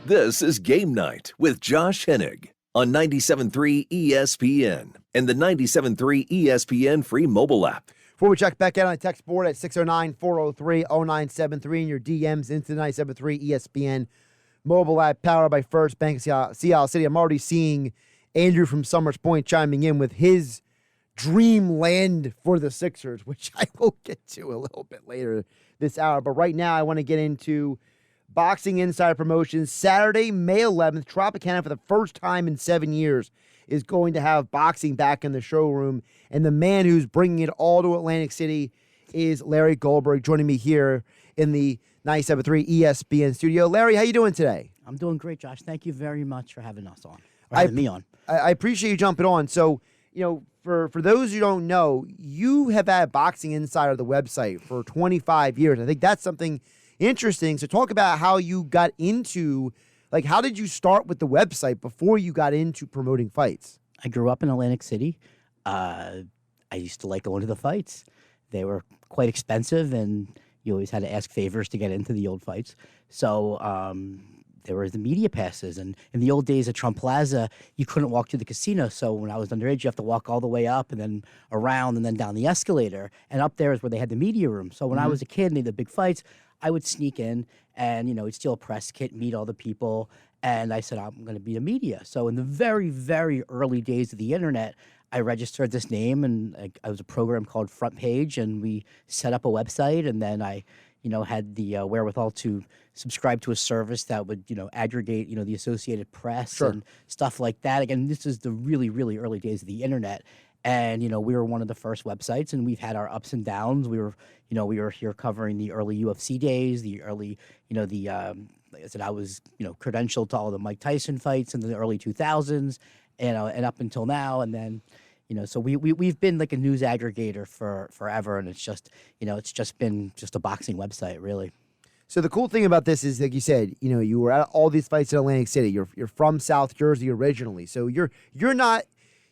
This is Game Night with Josh Hennig on 97.3 ESPN and the 97.3 ESPN free mobile app. Before we check back out on the text board at 609-403-0973 and your DMs into the 97.3 ESPN mobile app powered by First Bank Seattle City. I'm already seeing Andrew from Summers Point chiming in with his dream land for the Sixers, which I will get to a little bit later this hour. But right now I want to get into Boxing Insider Promotions. Saturday, May 11th, Tropicana for the first time in 7 years is going to have boxing back in the showroom. And the man who's bringing it all to Atlantic City is Larry Goldberg, joining me here in the 97.3 ESPN studio. Larry, how you doing today? I'm doing great, Josh. Thank you very much for having us on, or having me on. I appreciate you jumping on. So, for those who don't know, you have had Boxing Insider, the website, for 25 years. I think that's something interesting. So talk about how you got into, how did you start with the website before you got into promoting fights? I grew up in Atlantic City. I used to like going to the fights. They were quite expensive, and you always had to ask favors to get into the old fights. So there were the media passes, and in the old days at Trump Plaza, you couldn't walk to the casino. So when I was underage, you have to walk all the way up and then around and then down the escalator. And up there is where they had the media room. So when I was a kid and they had the big fights, I would sneak in and, we'd steal a press kit, meet all the people. And I said, I'm going to be a media. So in the very, very early days of the internet, I registered this name, and I was a program called Front Page, and we set up a website. And then I, had the wherewithal to subscribe to a service that would, aggregate, the Associated Press and stuff like that. Again, this is the really, really early days of the internet. And, we were one of the first websites, and we've had our ups and downs. We were here covering the early UFC days, the early, like I said, I was, credentialed to all the Mike Tyson fights in the early 2000s, and up until now. And then, so we've been like a news aggregator for forever. And it's just, it's just been just a boxing website, really. So the cool thing about this is, like you said, you were at all these fights in Atlantic City. You're from South Jersey originally. So you're not,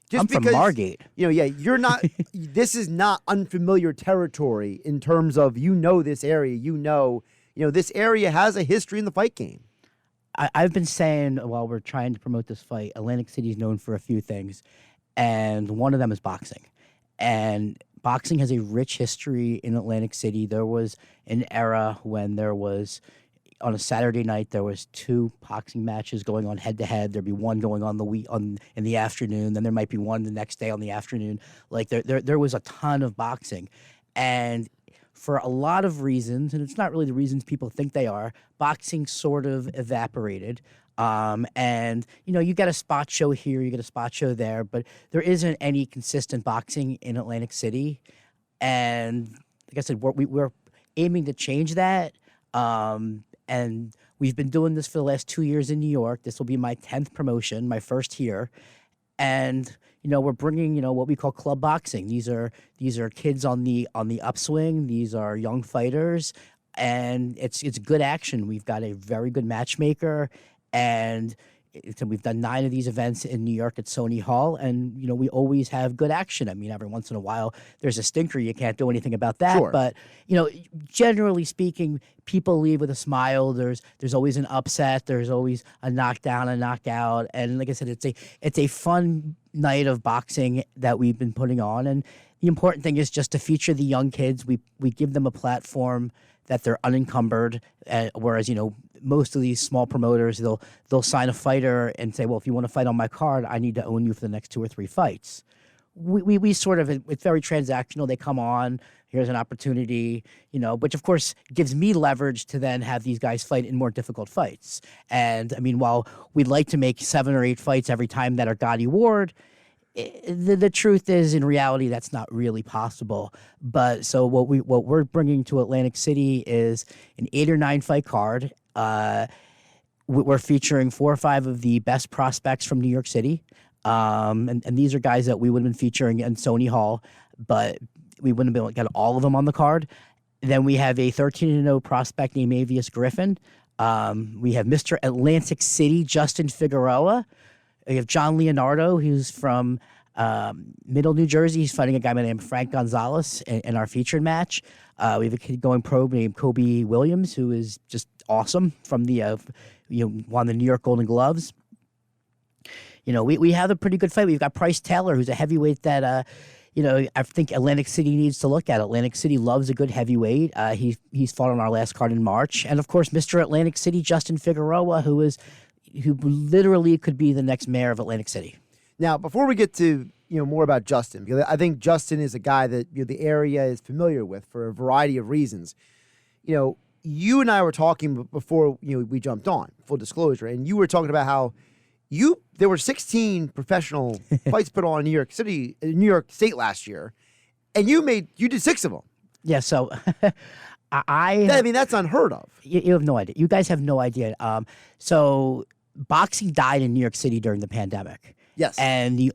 just I'm because, from Margate. You're not, this is not unfamiliar territory in terms of, this area, this area has a history in the fight game. I've been saying while we're trying to promote this fight, Atlantic City is known for a few things, and one of them is boxing. And boxing has a rich history in Atlantic City. There was an era when there was, on a Saturday night, there was 2 boxing matches going on head-to-head. There'd be one going on in the afternoon, then there might be one the next day on the afternoon. Like, there was a ton of boxing. And for a lot of reasons, and it's not really the reasons people think they are, boxing sort of evaporated. And, you get a spot show here, you get a spot show there, but there isn't any consistent boxing in Atlantic City. And like I said, we're aiming to change that. And we've been doing this for the last 2 years in New York. This will be my 10th promotion, my first here. And, we're bringing, what we call club boxing. These are kids on the upswing. These are young fighters, and it's good action. We've got a very good matchmaker, and we've done 9 of these events in New York at Sony Hall, and, we always have good action. I mean, every once in a while, there's a stinker. You can't do anything about that. Sure. But, generally speaking, people leave with a smile. There's always an upset. There's always a knockdown, a knockout. And like I said, it's a fun night of boxing that we've been putting on. And the important thing is just to feature the young kids. We give them a platform that they're unencumbered, whereas, most of these small promoters, they'll sign a fighter and say, well, if you want to fight on my card, I need to own you for the next 2 or 3 fights. We sort of, it's very transactional. They come on, here's an opportunity, which of course gives me leverage to then have these guys fight in more difficult fights. And I mean, while we'd like to make 7 or 8 fights every time that are Gotti Ward, the truth is, in reality, that's not really possible. But so what we're bringing to Atlantic City is an 8 or 9 fight card. We're featuring 4 or 5 of the best prospects from New York City. And these are guys that we would have been featuring in Sony Hall, but we wouldn't have been able to get all of them on the card. Then we have a 13-0 prospect named Avius Griffin. We have Mr. Atlantic City, Justin Figueroa. We have John Leonardo, who's from Middle New Jersey. He's fighting a guy named Frank Gonzalez in our featured match. We have a kid going pro named Kobe Williams, who is just awesome, from the won the New York Golden Gloves. We have a pretty good fight. We've got Price Taylor, who's a heavyweight that, I think Atlantic City needs to look at. Atlantic City loves a good heavyweight. He's fought on our last card in March. And, of course, Mr. Atlantic City, Justin Figueroa, who literally could be the next mayor of Atlantic City. Now, before we get to more about Justin, because I think Justin is a guy that the area is familiar with for a variety of reasons. You and I were talking before we jumped on, full disclosure, and you were talking about how there were 16 professional fights put on in New York State last year, and you did 6 of them. Yeah, so that's unheard of. You have no idea. You guys have no idea. So boxing died in New York City during the pandemic. Yes. And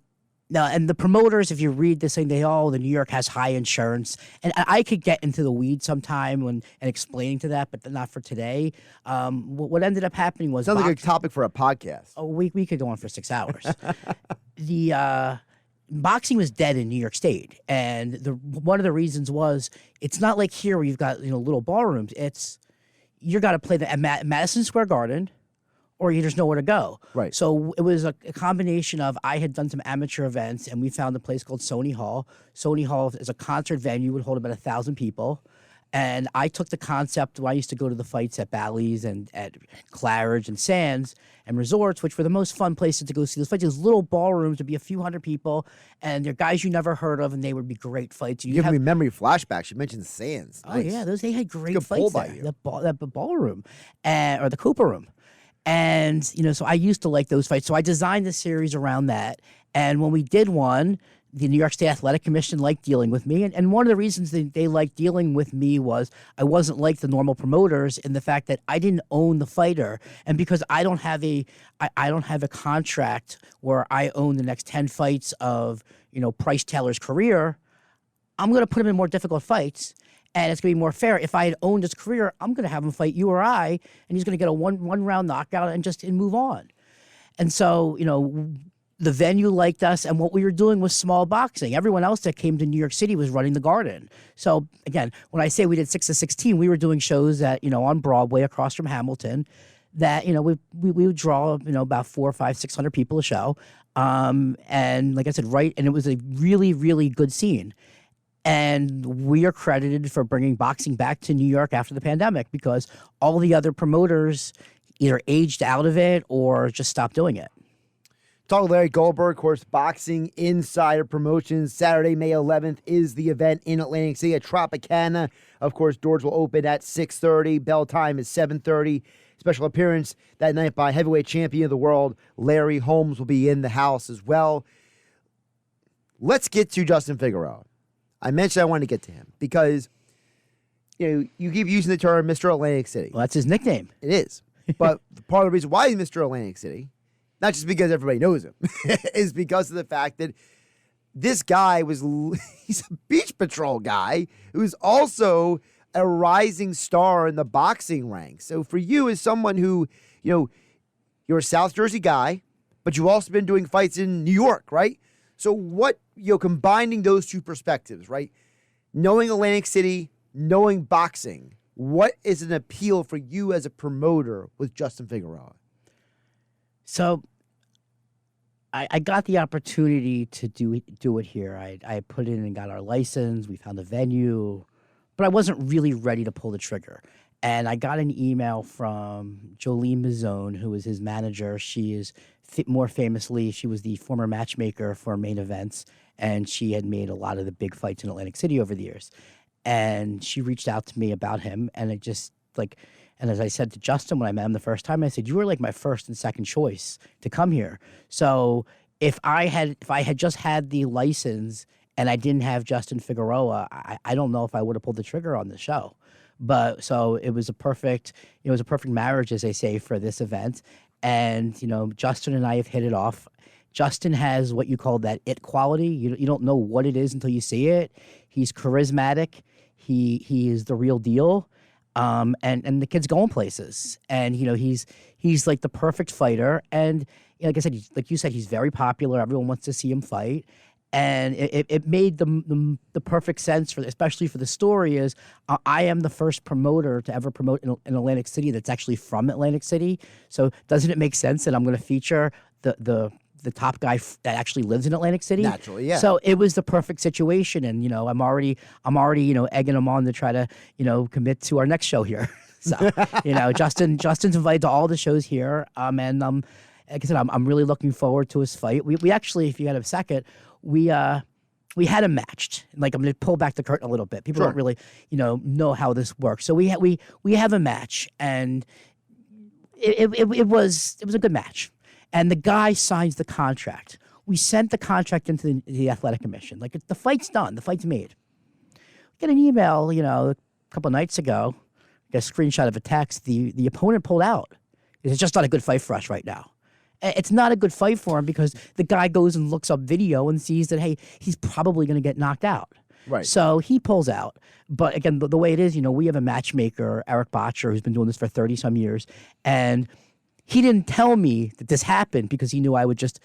the promoters, if you read this thing, the New York has high insurance. And I could get into the weeds sometime and explaining to that, but not for today. What ended up happening was... Sounds like a topic for a podcast. Oh, we could go on for 6 hours. The boxing was dead in New York State. And one of the reasons was, it's not like here where you've got little ballrooms. You got to play at Madison Square Garden, or there's nowhere to go. Right. So it was a combination of, I had done some amateur events, and we found a place called Sony Hall. Sony Hall is a concert venue, would hold about 1,000 people. And I took the concept when I used to go to the fights at Bally's and at Claridge and Sands and resorts, which were the most fun places to go see those fights. These little ballrooms would be a few hundred people, and they're guys you never heard of, and they would be great fights. You give me memory flashbacks. You mentioned Sands. Nice. Oh, yeah. They had great fights pull by there. you. That ballroom, or the Cooper Room. And, so I used to like those fights. So I designed the series around that. And when we did one, the New York State Athletic Commission liked dealing with me. And one of the reasons they liked dealing with me was I wasn't like the normal promoters in the fact that I didn't own the fighter. And because I don't have a contract where I own the next 10 fights of, Price Taylor's career, I'm going to put him in more difficult fights. And it's going to be more fair. If I had owned his career, I'm going to have him fight you or I, and he's going to get a one-round knockout and move on. And so, the venue liked us, and what we were doing was small boxing. Everyone else that came to New York City was running the Garden. So, again, when I say we did 6 of 16, we were doing shows that, on Broadway across from Hamilton that, we would draw, about 400, 500, 600 people a show. And like I said, and it was a really, really good scene. And we are credited for bringing boxing back to New York after the pandemic because all the other promoters either aged out of it or just stopped doing it. Talk with Larry Goldberg, of course, Boxing Insider Promotions. Saturday, May 11th is the event in Atlantic City at Tropicana. Of course, doors will open at 6:30. Bell time is 7:30. Special appearance that night by heavyweight champion of the world, Larry Holmes, will be in the house as well. Let's get to Justin Figueroa. I mentioned I wanted to get to him because, you keep using the term Mr. Atlantic City. Well, that's his nickname. It is. But part of the reason why he's Mr. Atlantic City, not just because everybody knows him, is because of the fact that this guy he's a beach patrol guy who's also a rising star in the boxing ranks. So for you as someone who, you're a South Jersey guy, but you've also been doing fights in New York, right? So what, combining those two perspectives, right? Knowing Atlantic City, knowing boxing, what is an appeal for you as a promoter with Justin Figueroa? So I got the opportunity to do it here. I put in and got our license. We found a venue, but I wasn't really ready to pull the trigger. And I got an email from Jolene Mazzone, who was his manager. She is more famously, she was the former matchmaker for Main Events, and she had made a lot of the big fights in Atlantic City over the years. And she reached out to me about him, and it just and as I said to Justin when I met him the first time, I said, you were like my first and second choice to come here. So if I had just had the license and I didn't have Justin Figueroa, I don't know if I would have pulled the trigger on the show. But so it was a perfect marriage, as they say, for this event. And, Justin and I have hit it off. Justin has what you call that it quality. You don't know what it is until you see it. He's charismatic. He is the real deal. And the kid's going places. And, he's like the perfect fighter. And like I said, like you said, he's very popular. Everyone wants to see him fight. And it made the perfect sense for, especially for the story, is I am the first promoter to ever promote in Atlantic City that's actually from Atlantic City. So doesn't it make sense that I'm going to feature the top guy that actually lives in Atlantic City? Naturally, yeah. So it was the perfect situation, and I'm already egging him on to try to commit to our next show here. So Justin's invited to all the shows here, and like I said, I'm really looking forward to his fight. We actually, if you had a second, we had him matched. Like, I'm going to pull back the curtain a little bit. People don't really, know how this works. So we have a match, and it was a good match. And the guy signs the contract. We sent the contract into the athletic commission. Like, the fight's done. The fight's made. We get an email, a couple of nights ago. Get a screenshot of a text. The opponent pulled out. It's just not a good fight for us right now. It's not a good fight for him because the guy goes and looks up video and sees that, hey, he's probably going to get knocked out. Right. So he pulls out. But again, the way it is, we have a matchmaker, Eric Botcher, who's been doing this for 30-some years. And he didn't tell me that this happened because he knew I would just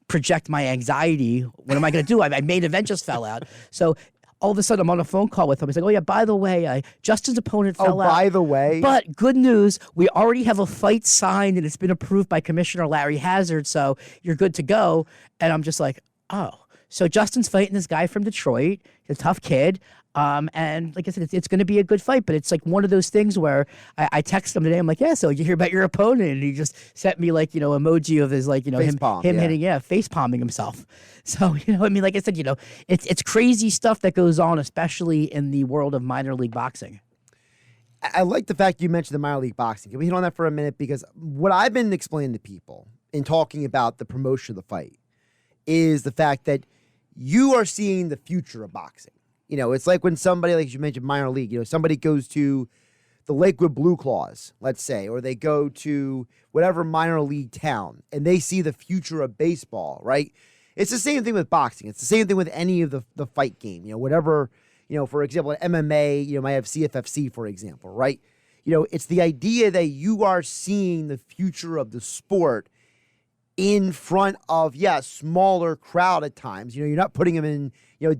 project my anxiety. What am I going to do? My main event just fell out. So all of a sudden, I'm on a phone call with him. He's like, oh, yeah, by the way, Justin's opponent fell out. Oh, by the way. But good news, we already have a fight signed, and it's been approved by Commissioner Larry Hazard, so you're good to go. And I'm just like, oh. So Justin's fighting this guy from Detroit. He's a tough kid. And like I said, it's going to be a good fight, but it's like one of those things where I text him today. I'm like, yeah, so you hear about your opponent? And he just sent me emoji of his him hitting, face palming himself. So, like I said, it's crazy stuff that goes on, especially in the world of minor league boxing. I like the fact you mentioned the minor league boxing. Can we hit on that for a minute? Because what I've been explaining to people in talking about the promotion of the fight is the fact that you are seeing the future of boxing. It's like when somebody, like you mentioned, minor league, somebody goes to the Lakewood Blue Claws, let's say, or they go to whatever minor league town and they see the future of baseball, right? It's the same thing with boxing. It's the same thing with any of the fight game, whatever, for example, MMA, might have CFFC, for example, right? It's the idea that you are seeing the future of the sport in front of, smaller crowd at times. You're not putting them in,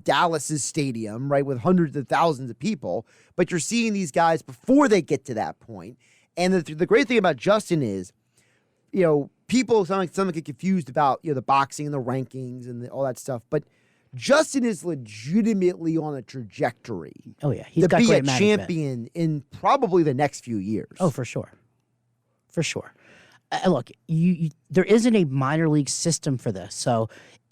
Dallas's stadium, right, with hundreds of thousands of people, but you're seeing these guys before they get to that point. And the great thing about Justin is, people some get confused about, the boxing and the rankings and all that stuff, but Justin is legitimately on a trajectory. Oh yeah, he's to got be great a management. champion in probably the next few years. Oh, for sure. Look, there isn't a minor league system for this. So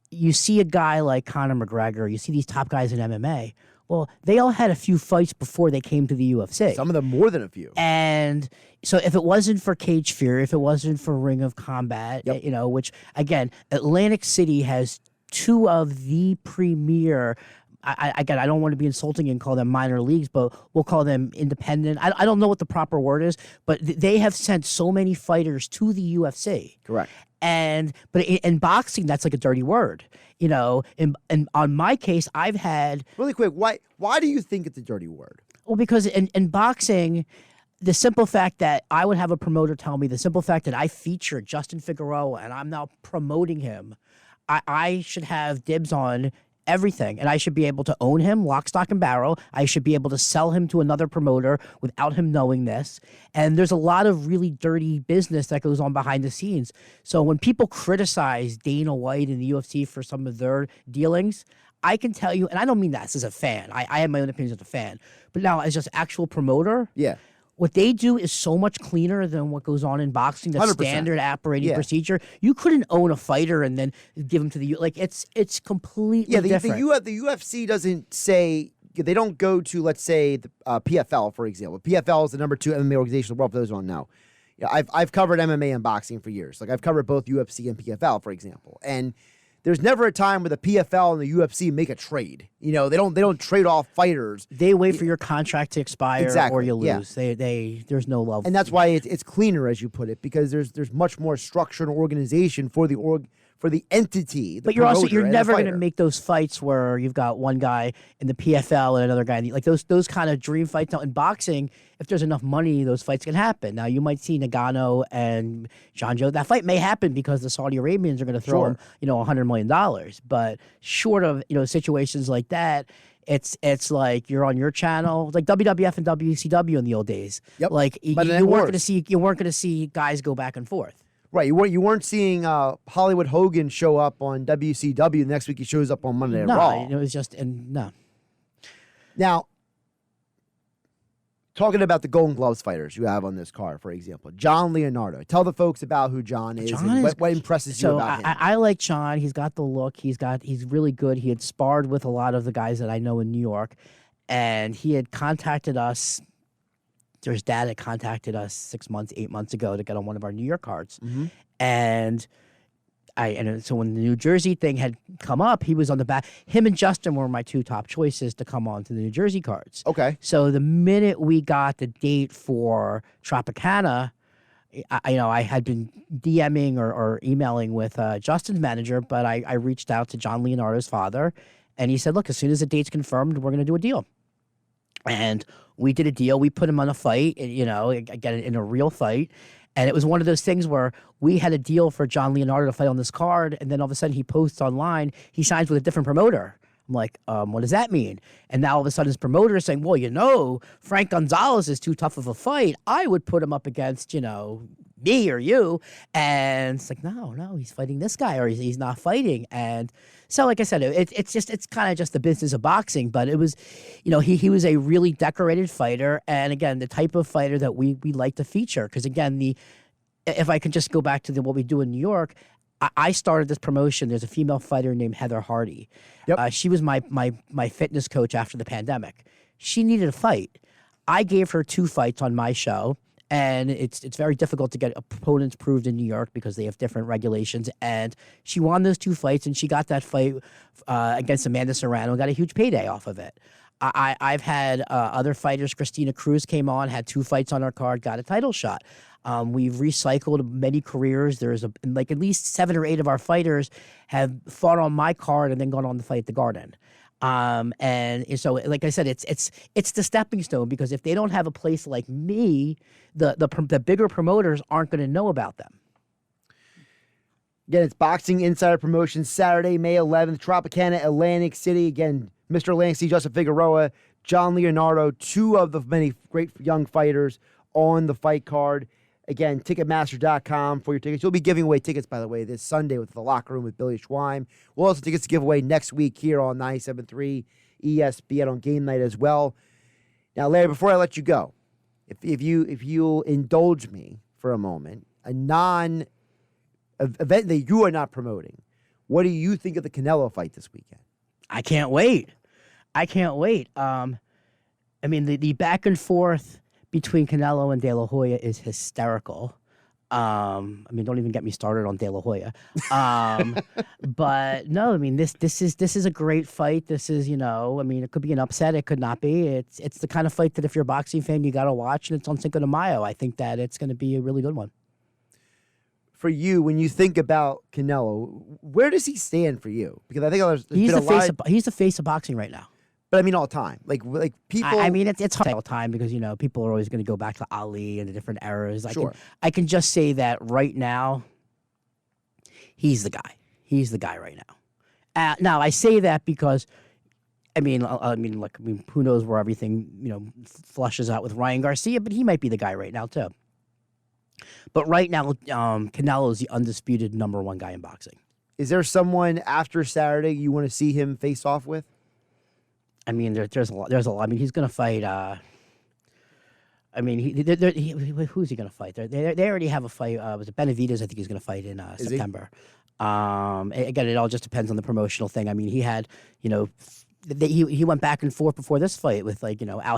you see a guy like Conor McGregor, you see these top guys in MMA. Well, they all had a few fights before they came to the UFC. Some of them more than a few. And so if it wasn't for Cage Fear, if it wasn't for Ring of Combat, which, again, Atlantic City has two of the premier, I don't want to be insulting and call them minor leagues, but we'll call them independent. I don't know what the proper word is, but they have sent so many fighters to the UFC. Correct. But in boxing, that's like a dirty word. And on my case, I've had... Really quick, why do you think it's a dirty word? Well, because in boxing, the simple fact that I would have a promoter tell me, the simple fact that I featured Justin Figueroa and I'm now promoting him, I should have dibs on everything, and I should be able to own him lock, stock, and barrel. I should be able to sell him to another promoter without him knowing this. And there's a lot of really dirty business that goes on behind the scenes. So when people criticize Dana White and the UFC for some of their dealings, I can tell you, and I don't mean that as a fan. I have my own opinions as a fan. But now as just actual promoter, what they do is so much cleaner than what goes on in boxing. The 100%. Standard operating procedure. You couldn't own a fighter and then give him to the it's completely different. The UFC doesn't say, they don't go to, let's say, the PFL, for example. PFL is the number 2 MMA organization in the world, for those who don't know. I've covered MMA and boxing for years. Like, I've covered both UFC and PFL, for example. And there's never a time where the PFL and the UFC make a trade. They don't trade off fighters. They wait for your contract to expire or you lose. Yeah. There's no love. And that's why it's cleaner, as you put it, because there's much more structure and organization for for the entity. But you're never going to make those fights where you've got one guy in the PFL and another guy like those kind of dream fights. Now in boxing, if there's enough money, those fights can happen. Now you might see Nagano and John Joe. That fight may happen because the Saudi Arabians are going to throw him, $100 million. But short of situations like that, it's like you're on your channel, like WWF and WCW in the old days. Yep. Like you weren't going to see guys go back and forth. Right, you weren't seeing Hollywood Hogan show up on WCW. The next week he shows up on Monday Night Raw. It was just no. Now, talking about the Golden Gloves fighters you have on this card, for example, John Leonardo. Tell the folks about who John is what impresses you about him. I like John. He's got the look. He's really good. He had sparred with a lot of the guys that I know in New York, and he had contacted us. His dad had contacted us 6 months, 8 months ago to get on one of our New York cards. Mm-hmm. And so when the New Jersey thing had come up, he was on the back. Him and Justin were my two top choices to come on to the New Jersey cards. Okay. So the minute we got the date for Tropicana, I had been DMing or emailing with Justin's manager, but I reached out to John Leonardo's father, and he said, look, as soon as the date's confirmed, we're going to do a deal. And we did a deal. We put him on a fight, again, in a real fight. And it was one of those things where we had a deal for John Leonardo to fight on this card, and then all of a sudden he posts online, he signs with a different promoter. I'm like, what does that mean? And now all of a sudden his promoter is saying, well, Frank Gonzalez is too tough of a fight. I would put him up against, me or you. And it's like, no, he's fighting this guy, or he's not fighting. And so, like I said, it's kind of just the business of boxing. But it was, he was a really decorated fighter, and again, the type of fighter that we like to feature. Because again, if I can just go back to what we do in New York, I started this promotion. There's a female fighter named Heather Hardy. Yep. She was my fitness coach after the pandemic. She needed a fight. I gave her 2 fights on my show. And it's very difficult to get opponents proved in New York because they have different regulations. And she won those 2 fights, and she got that fight against Amanda Serrano and got a huge payday off of it. I've had other fighters. Christina Cruz came on, had 2 fights on her card, got a title shot. We've recycled many careers. There's at least 7 or 8 of our fighters have fought on my card and then gone on to fight at the Garden. And so, like I said, it's the stepping stone, because if they don't have a place like me, the bigger promoters aren't going to know about them. Again, it's Boxing Insider Promotions, Saturday, May 11th, Tropicana Atlantic City. Again, Mr. Langston, Justin Figueroa, John Leonardo, 2 of the many great young fighters on the fight card. Again, Ticketmaster.com for your tickets. You'll be giving away tickets, by the way, this Sunday with The Locker Room with Billy Schweim. We'll also have tickets to give away next week here on 97.3 ESPN on Game Night as well. Now, Larry, before I let you go, if you'll indulge me for a moment, a non-event that you are not promoting, what do you think of the Canelo fight this weekend? I can't wait. The back and forth between Canelo and De La Hoya is hysterical. Don't even get me started on De La Hoya. But no, this is a great fight. This is, it could be an upset. It could not be. It's the kind of fight that if you're a boxing fan, you got to watch, and it's on Cinco de Mayo. I think that it's going to be a really good one. For you, when you think about Canelo, where does he stand for you? Because I think he's the face of boxing right now. But all the time, like people. It's hard all the time because people are always going to go back to Ali and the different eras. Sure. I can just say that right now, he's the guy. He's the guy right now. Now I say that because, who knows where everything flushes out with Ryan Garcia, but he might be the guy right now too. But right now, Canelo is the undisputed #1 guy in boxing. Is there someone after Saturday you want to see him face off with? There's a lot. He's going to fight. Who's he going to fight? They already have a fight. Was it Benavidez? I think he's going to fight in September. Again, it all just depends on the promotional thing. He had, he went back and forth before this fight with Al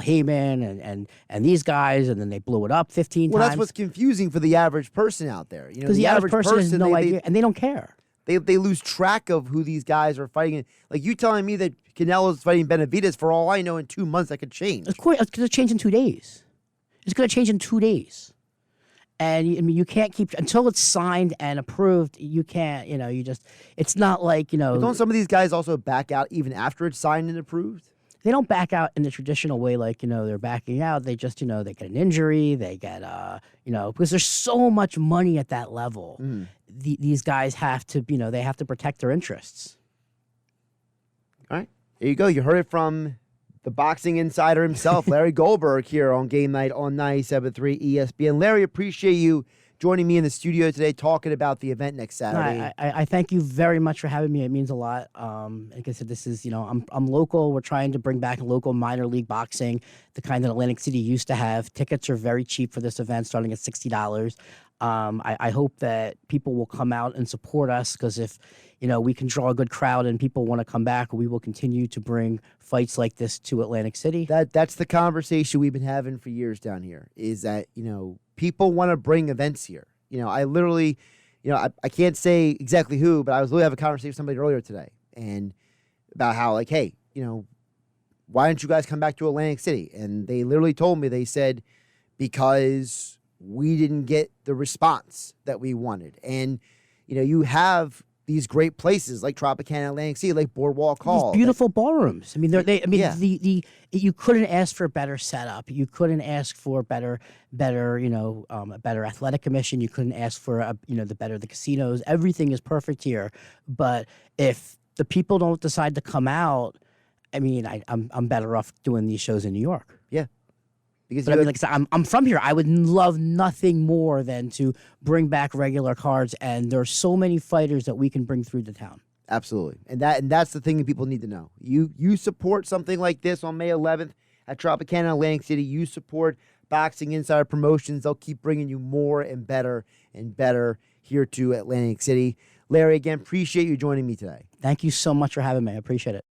Heyman and these guys, and then they blew it up 15 times. Well, that's what's confusing for the average person out there. Because the average person has no idea, and they don't care. They lose track of who these guys are fighting. Like you telling me that Canelo's fighting Benavidez, for all I know, in 2 months that could change. Of course, it's going to change in 2 days. It's going to change in 2 days. And I mean, you can't keep until it's signed and approved. You can't, you just. It's not like But don't some of these guys also back out even after it's signed and approved? they don't back out in the traditional way, like they're backing out. They just they get an injury. They get because there's so much money at that level. These guys have to they have to protect their interests. All right, there you go. You heard it from the boxing insider himself, Larry Goldberg, here on Game Night on 97.3 ESPN. Larry, appreciate you joining me in the studio today talking about the event next Saturday. I thank you very much for having me. It means a lot. Like I said, this is, I'm local. We're trying to bring back local minor league boxing, the kind that Atlantic City used to have. Tickets are very cheap for this event, starting at $60. I hope that people will come out and support us, because if we can draw a good crowd and people want to come back, we will continue to bring fights like this to Atlantic City. That's the conversation we've been having for years down here, is that people want to bring events here. I literally, I can't say exactly who, but I was literally having a conversation with somebody earlier today, and about how, like, hey, why don't you guys come back to Atlantic City? And they literally told me, they said, because we didn't get the response that we wanted. And you have these great places like Tropicana Atlantic City, like Boardwalk Hall. These beautiful ballrooms. I mean, you couldn't ask for a better setup. You couldn't ask for a better athletic commission. You couldn't ask for the casinos. Everything is perfect here. But if the people don't decide to come out, I mean, I'm better off doing these shows in New York. Yeah. But I mean, like I said, I'm from here. I would love nothing more than to bring back regular cards, and there are so many fighters that we can bring through the town. Absolutely, and that's the thing that people need to know. You support something like this on May 11th at Tropicana Atlantic City. You support Boxing Insider Promotions. They'll keep bringing you more and better here to Atlantic City. Larry, again, appreciate you joining me today. Thank you so much for having me. I appreciate it.